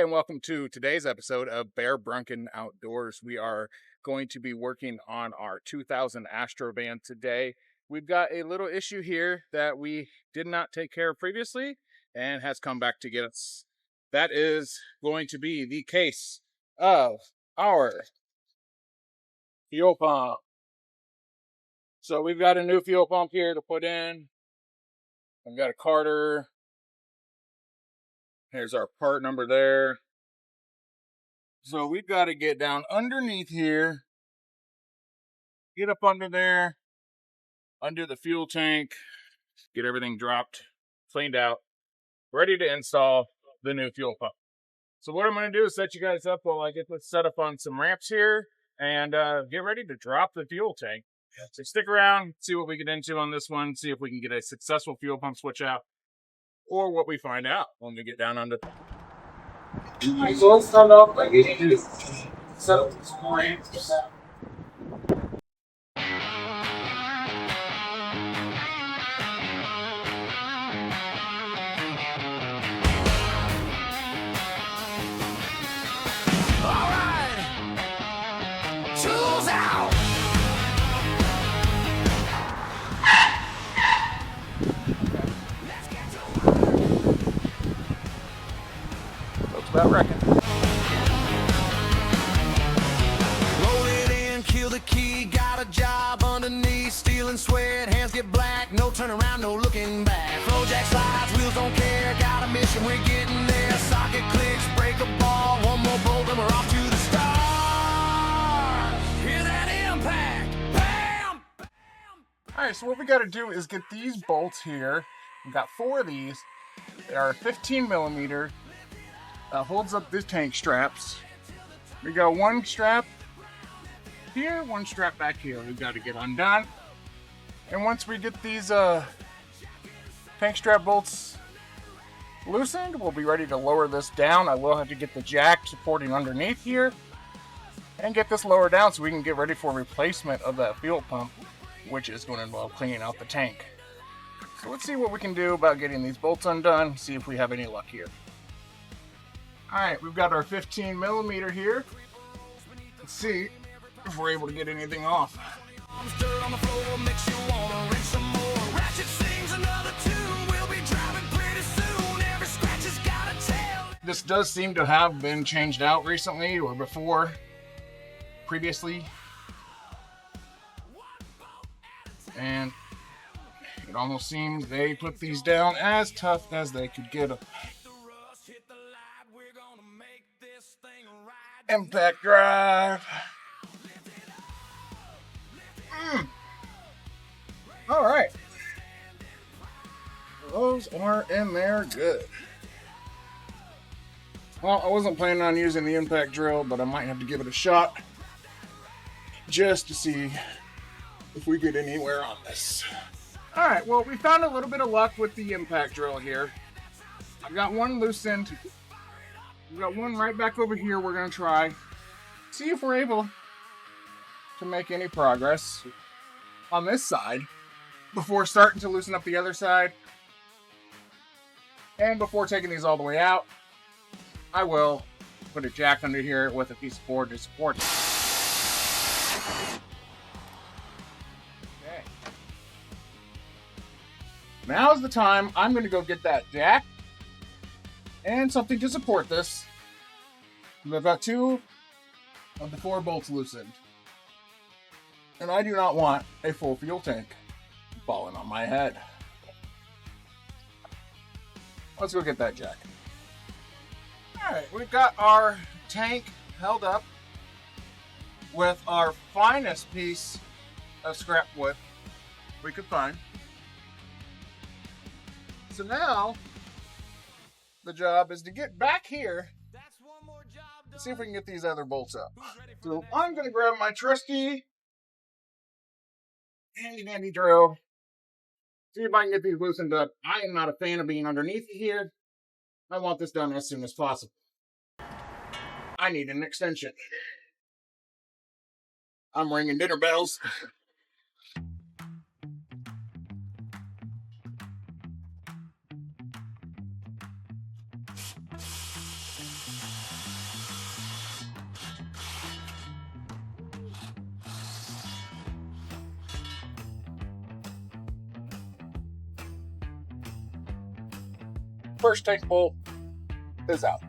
and welcome to today's episode of Bear Brunkin Outdoors. We are going to be working on our 2000 Astro van today. We've got a little issue here that we did not take care of previously and has come back to get us. That is going to be the case of our fuel pump. So we've got a new fuel pump here to put in. I've got a Carter. Here's our part number there. So we've got to get down underneath here, get up under there, under the fuel tank, get everything dropped, cleaned out, ready to install the new fuel pump. So what I'm going to do is set you guys up while I get this set up on some ramps here and get ready to drop the fuel tank. So stick around, see what we get into on this one, see if we can get a successful fuel pump switch out, or what we find out when we get down under. Alright, so let's start off by getting this set up some more ramps. About reckon. Roll it in, kill the key, got a job underneath, stealing sweat, hands get black, no turn around, no looking back. Flow jack slides, wheels don't care, got a mission, we're getting there. Socket clicks, break a ball, one more bolt and we're off to the stars. Hear that impact, bam, bam. Alright, so what we got to do is get these bolts here. We've got 4 of these. They are 15 millimeter. Holds up the tank straps. We got one strap here, one strap back here. We've got to get undone. And once we get these tank strap bolts loosened, we'll be ready to lower this down. I will have to get the jack supporting underneath here and get this lower down so we can get ready for replacement of that fuel pump, which is going to involve cleaning out the tank. So let's see what we can do about getting these bolts undone, see if we have any luck here. Alright, we've got our 15 millimeter here. Let's see if we're able to get anything off. This does seem to have been changed out recently or before, previously. And it almost seems they put these down as tough as they could get them. Impact drive. All right. Those are in there good. Well, I wasn't planning on using the impact drill, but I might have to give it a shot just to see if we get anywhere on this. All right, well, we found a little bit of luck with the impact drill here. I've got one loosened. We've got one right back over here. We're going to try. See if we're able to make any progress on this side before starting to loosen up the other side. And before taking these all the way out, I will put a jack under here with a piece of board to support it. Okay. Now's the time I'm going to go get that jack and something to support this. I've got 2 of the 4 bolts loosened. And I do not want a full fuel tank falling on my head. Let's go get that jack. Alright, we've got our tank held up with our finest piece of scrap wood we could find. So now the job is to get back here and see if we can get these other bolts up. So I'm going to grab my trusty handy dandy drill, see if I can get these loosened up. I am not a fan of being underneath here. I want this done as soon as possible. I need an extension. I'm ringing dinner bells. First tank bolt is out.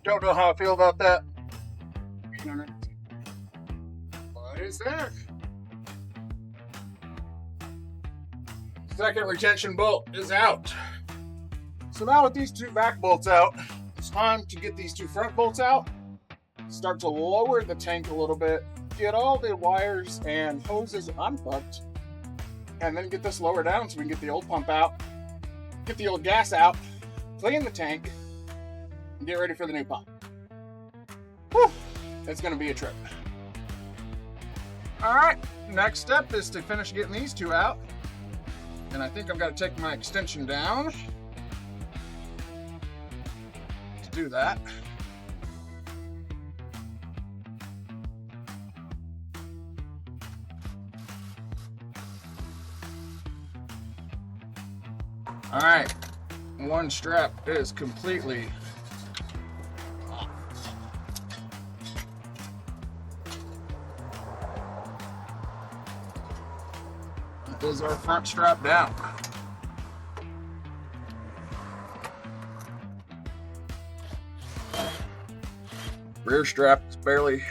Don't know how I feel about that. What is that? Second retention bolt is out. So now with these two back bolts out, it's time to get these two front bolts out. Start to lower the tank a little bit. Get all the wires and hoses unhooked. And then get this lower down so we can get the old pump out. Get the old gas out. Clean the tank. And get ready for the new pump. Whew, it's going to be a trip. Alright, next step is to finish getting these two out. And I think I've got to take my extension down to do that. Alright, one strap is completely off. That is our front strap down. Rear strap is barely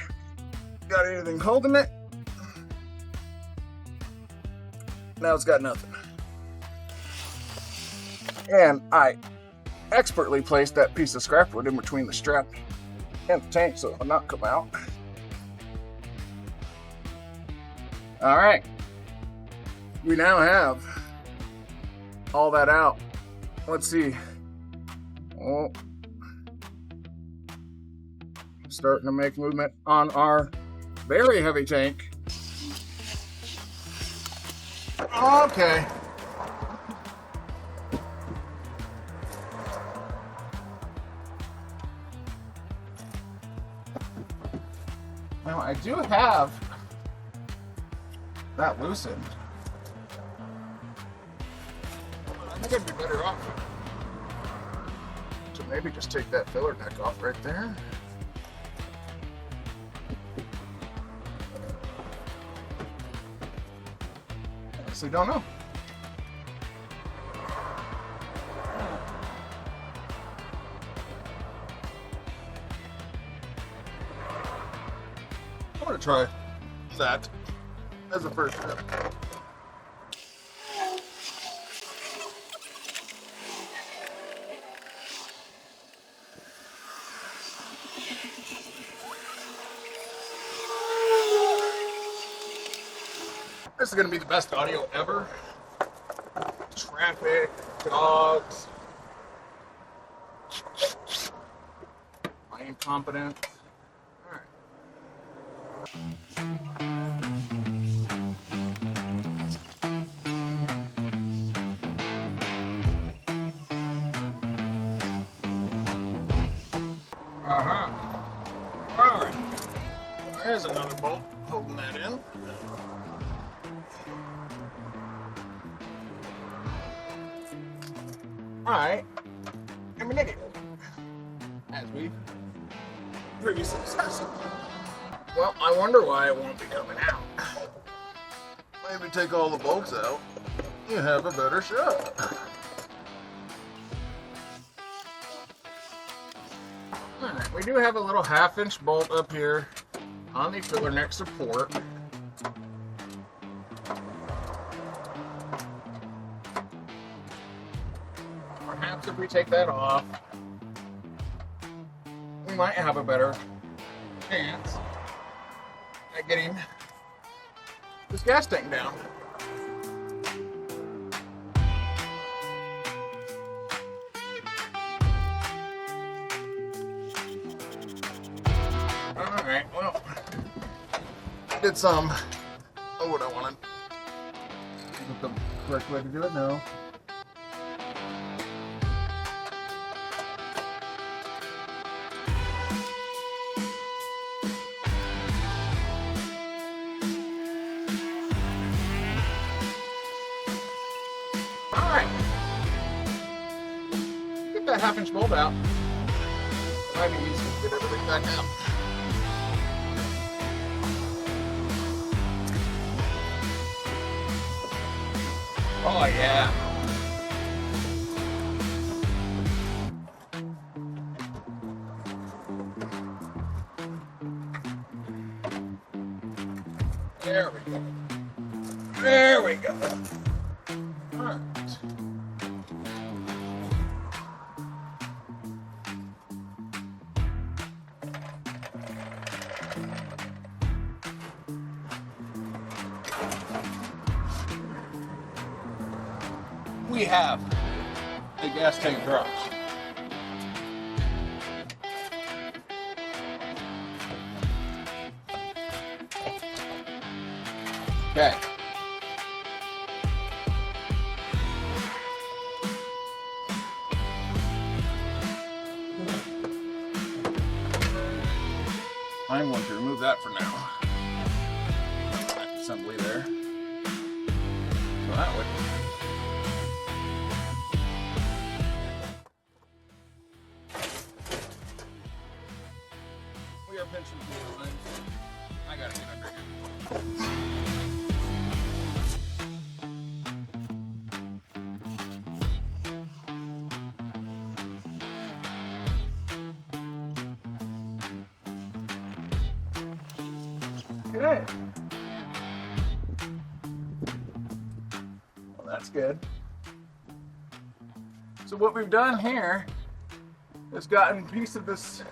got anything holding it. Now it's got nothing. And I expertly placed that piece of scrap wood in between the strap and the tank so it will not come out. All right, we now have all that out. Let's see. Oh, starting to make movement on our very heavy tank. Okay. Now I do have that loosened. I think I'd be better off to maybe just take that filler neck off right there. Honestly, don't know. I'm gonna try that as a first step. This is gonna be the best audio ever. Traffic, dogs, my incompetence. Alright. There's another bolt holding that in. Alright. I'm an idiot. As we previously discussed. Well, I wonder why it won't be coming out. Maybe take all the bolts out. You have a better shot. Alright, we do have a little 1/2-inch bolt up here on the filler neck support. Perhaps if we take that off, we might have a better chance at getting this gas tank down. Alright, well, did some of what I wanted. Is it the correct way to do it? No. Alright. Get that 1/2-inch bolt out. It might be easy to get everything back out. Oh yeah. There we go. There we go. All right. We have the gas tank dropped. Okay. I'm going to remove that for now. That assembly there. So that would. We are pinching the lines. I gotta get under here. Okay. Well, that's good. So what we've done here is gotten a piece of this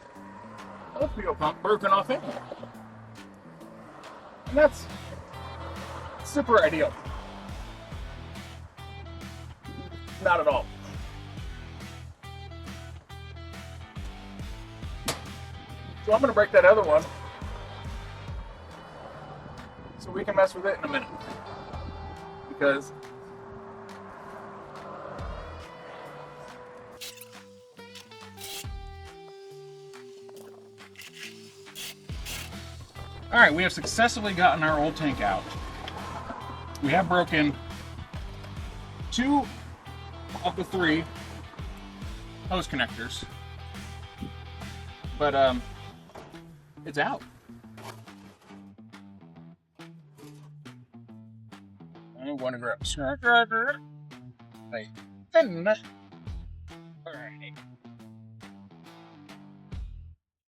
fuel pump broken off in here. And that's super ideal. Not at all. So I'm going to break that other one so we can mess with it in a minute. Because all right, we have successfully gotten our old tank out. We have broken 2 of the 3 hose connectors, but it's out. I want to grab a screwdriver. Hey, then. All right.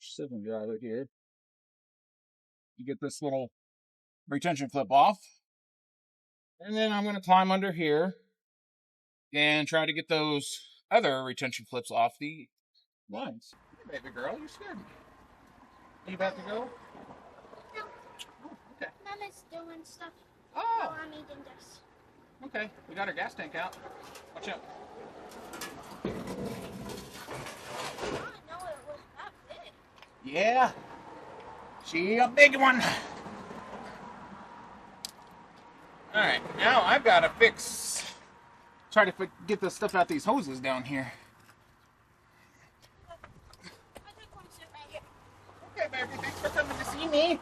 7-driver here. You get this little retention clip off, and then I'm going to climb under here and try to get those other retention clips off the lines. Hey, baby girl, you scared me. Are you about to go? No. Oh, okay. Mama's doing stuff. Oh. While I'm eating this. Okay, we got our gas tank out. Watch out. I didn't know it was that big. Yeah. She a big one. All right, now I've got to try to get the stuff out these hoses down here. I just want to sit right here. Okay, baby, thanks for coming to see me.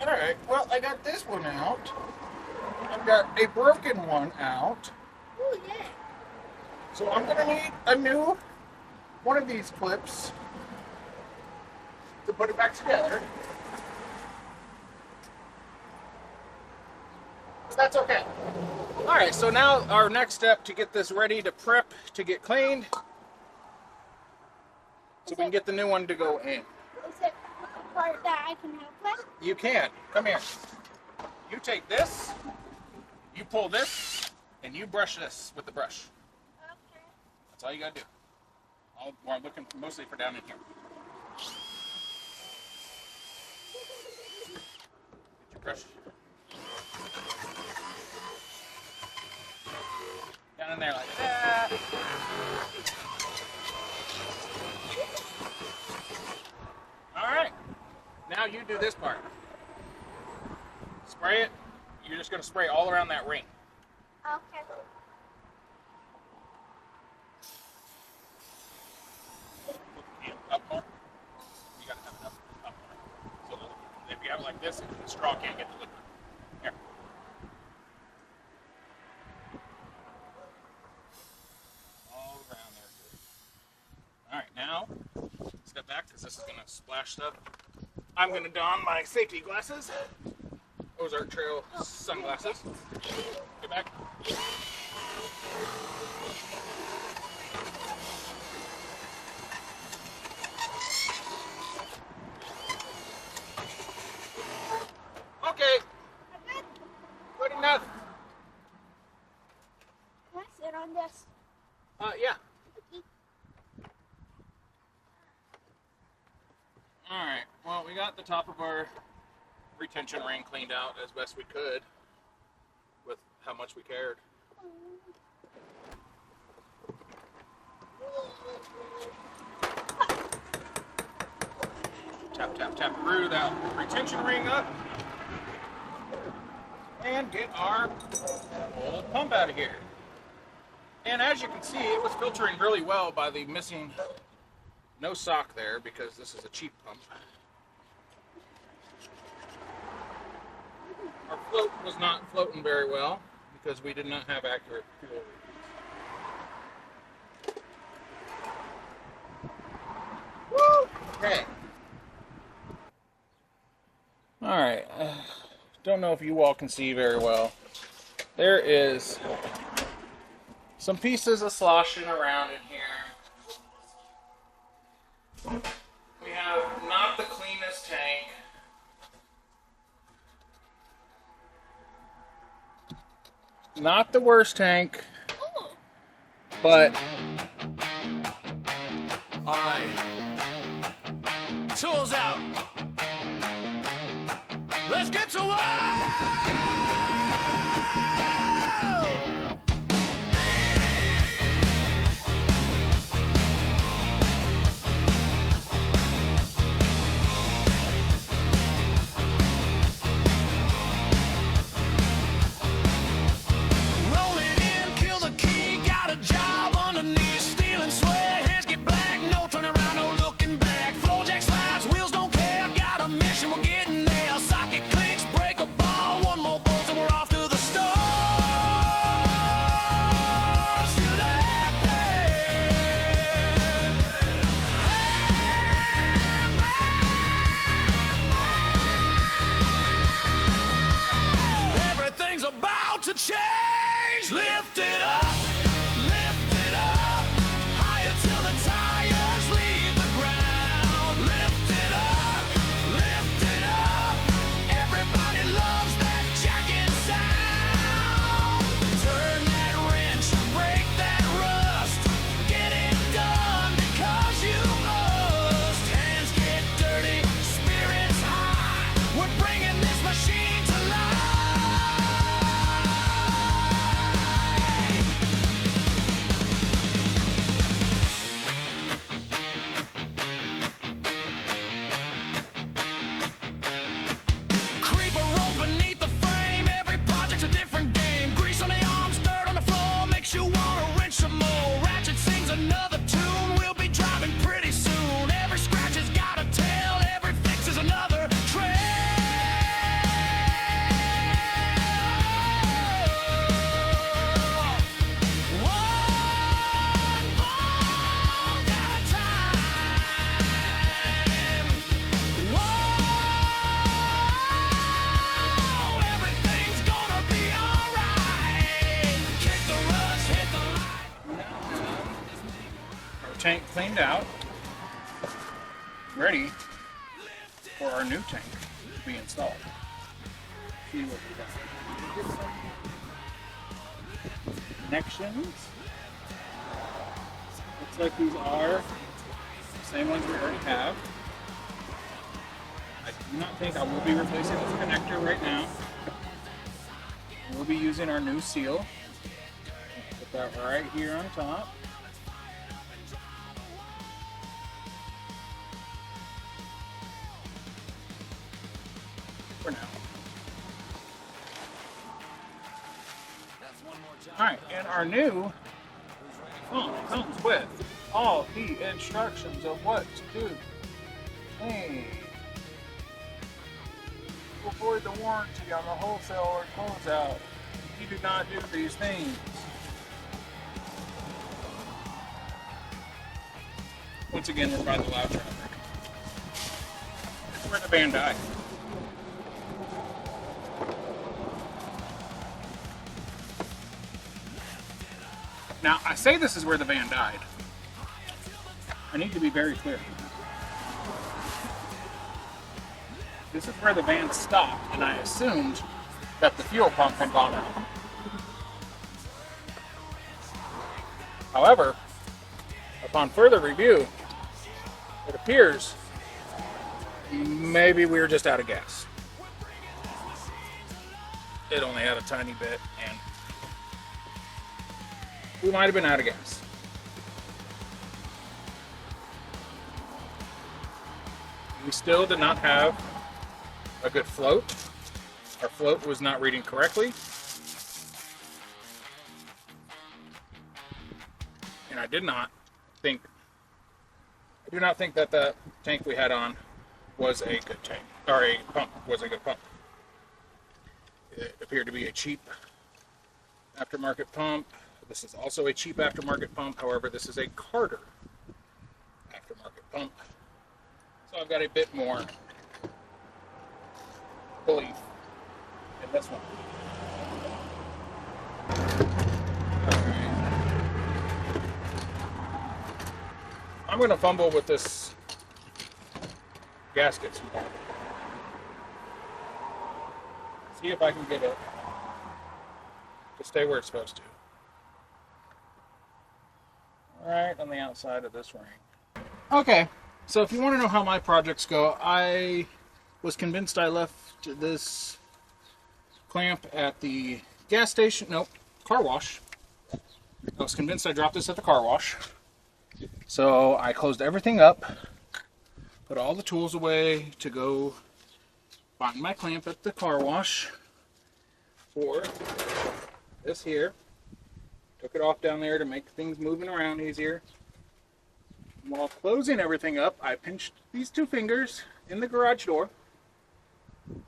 All right, well, I got this one out. I've got a broken one out. Oh, yeah. So I'm gonna need a new one of these clips to put it back together. That's okay. All right, so now our next step to get this ready to prep to get cleaned, so we can get the new one to go in. Is it a part that I can help with? You can. Come here. You take this, you pull this, and you brush this with the brush. Okay. That's all you gotta do. I'm looking mostly for down in here. Get your brush. Down in there like that. All right. Now you do this part. Spray it. You're just going to spray all around that ring. Okay. Up more. You got to have it up more. So if you have it like this, the straw can't get the liquid. Here. All around there. All right, now step back because this is going to splash stuff. I'm going to don my safety glasses. Ozark Trail sunglasses. Get back. top of our retention ring cleaned out as best we could with how much we cared. Tap, tap, tap, root that retention ring up and get our old pump out of here. And as you can see, it was filtering really well by the missing no sock there, because this is a cheap pump. Our float was not floating very well because we did not have accurate fuel readings. Woo! Okay. Alright. Don't know if you all can see very well. There is some pieces of sloshing around in here. We have not the cleanest tank. Not the worst tank. But Alright. Tools out. Let's get to work! Roll it in, kill the key, got a job underneath, stealing sweat, hands get black, no turn around, no looking back. Floor jack slides, wheels don't care, got a mission, we're getting there. Socket clicks, break a ball, one more bolt and we're off to the stars. To that day. Everything's about to change. Lift it up, higher till the tires leave the ground. Lift it up, everybody loves that jacket sound. Turn that wrench, break that rust, get it done because you must. Hands get dirty, spirits high, we're bringing this machine to life. Creep a rope beneath the frame, every project's a different game. Grease on the arms, dirt on the floor, makes you wanna wrench some more. Ratchet sings another tune, we'll be driving pretty soon. Every scratch has got a tell, every fix is another trail. One ball at a time. Whoa, everything's gonna be alright. Kick the rust, hit the light. our tank cleaned out, ready for our new tank to be installed. See what we got. Get some connections. Looks like these are the same ones we already have. I do not think I will be replacing this connector right now. We'll be using our new seal. Put that right here on top. For now. Alright, and our new phone comes with all the instructions of what to do. Hey. To avoid the warranty on the wholesale or closeout, if you do not do these things. Once again, we're by the loud traffic. This is where the van died. Now, I say this is where the van died. I need to be very clear. This is where the van stopped, and I assumed that the fuel pump had gone out. However, upon further review, it appears maybe we were just out of gas. It only had a tiny bit, and we might have been out of gas. We still did not have a good float. Our float was not reading correctly. And I do not think that the tank we had on was a good tank, or a pump was a good pump. It appeared to be a cheap aftermarket pump. This is also a cheap aftermarket pump. However, this is a Carter aftermarket pump. So I've got a bit more belief in this one. I'm going to fumble with this gasket some more. See if I can get it to stay where it's supposed to. Right on the outside of this ring. Okay, so if you want to know how my projects go, I was convinced I left this clamp at the gas station, nope, car wash. I was convinced I dropped this at the car wash. So I closed everything up, put all the tools away to go find my clamp at the car wash for this here. Took it off down there to make things moving around easier. While closing everything up, I pinched these two fingers in the garage door.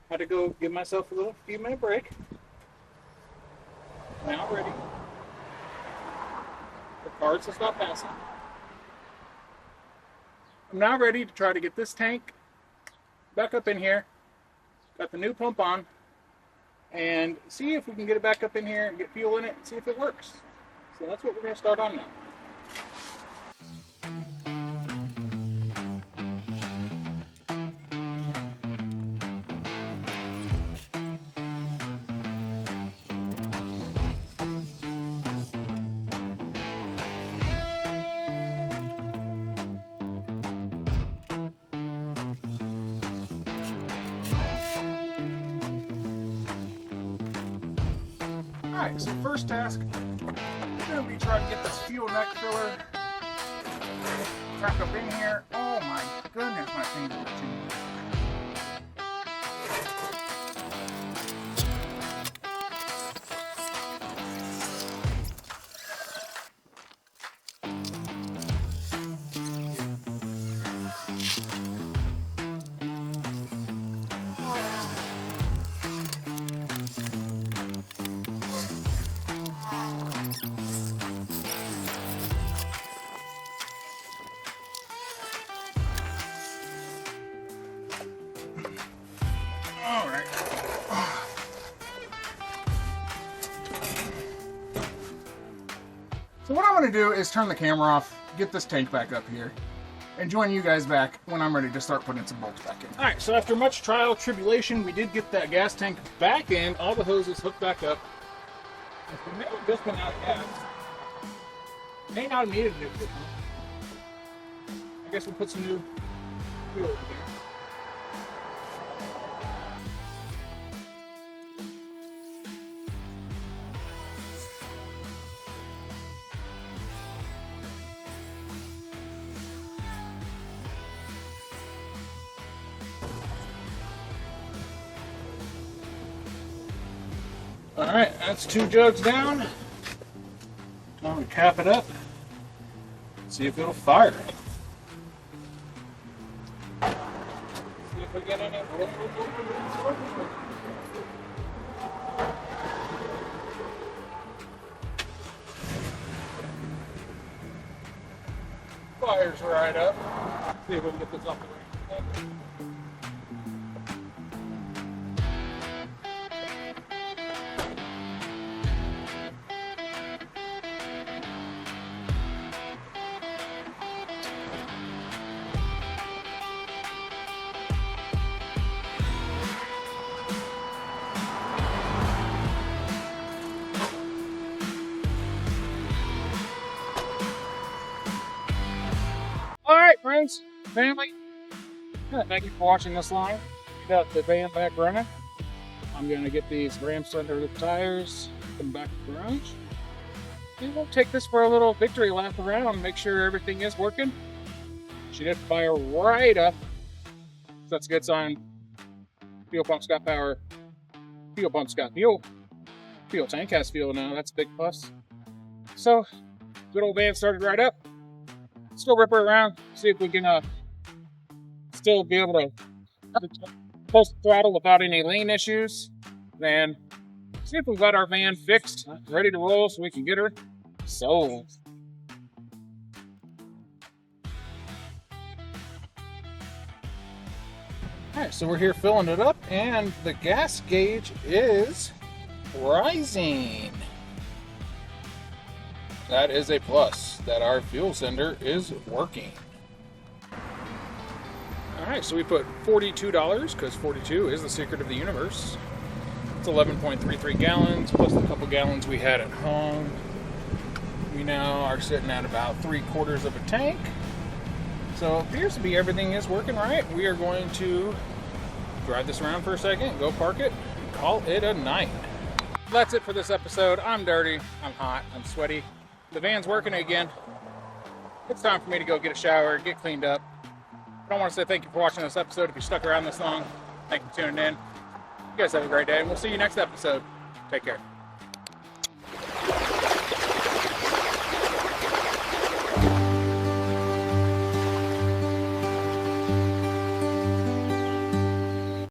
Had to go give myself a little few-minute break. Now ready. The cars will stop passing. I'm now ready to try to get this tank back up in here. Got the new pump on. And see if we can get it back up in here and get fuel in it and see if it works. So that's what we're going to start on now. Alright, so first task, I'm going to be trying to get this fuel neck filler back up in here. Oh my goodness, my fingers are tingling. Alright. So what I'm going to do is turn the camera off, get this tank back up here, and join you guys back when I'm ready to start putting some bolts back in. Alright, so after much trial tribulation, we did get that gas tank back in, all the hoses hooked back up. We may have just been out of gas. May not have needed new fuel. I guess we'll put some new fuel in here. Alright, that's 2 jugs down. Time to cap it up. See if it'll fire. See if we get any. Fires right up. See if we can get this off the ring. Alright, friends, family, Yeah, thank you for watching this long. Got the van back running. I'm going to get these rams under the tires, come back to the garage. And we'll take this for a little victory lap around, make sure everything is working. She did fire right up. So that's a good sign. Fuel pump's got power. Fuel pump's got fuel. Fuel tank has fuel now. That's a big plus. So, good old van started right up. Let's go rip her around, see if we can still be able to post the throttle without any lean issues. Then see if we've got our van fixed, ready to roll so we can get her sold. Alright, so we're here filling it up and the gas gauge is rising. That is a plus that our fuel sender is working. Alright, so we put $42 because 42 is the secret of the universe. It's 11.33 gallons plus the couple gallons we had at home. We now are sitting at about 3/4 of a tank. So it appears to be everything is working right. We are going to drive this around for a second, go park it, and call it a night. That's it for this episode. I'm dirty, I'm hot, I'm sweaty. The van's working again. It's time for me to go get a shower, get cleaned up. I want to say thank you for watching this episode. If you stuck around this long, thank you for tuning in. You guys have a great day, and we'll see you next episode. Take care.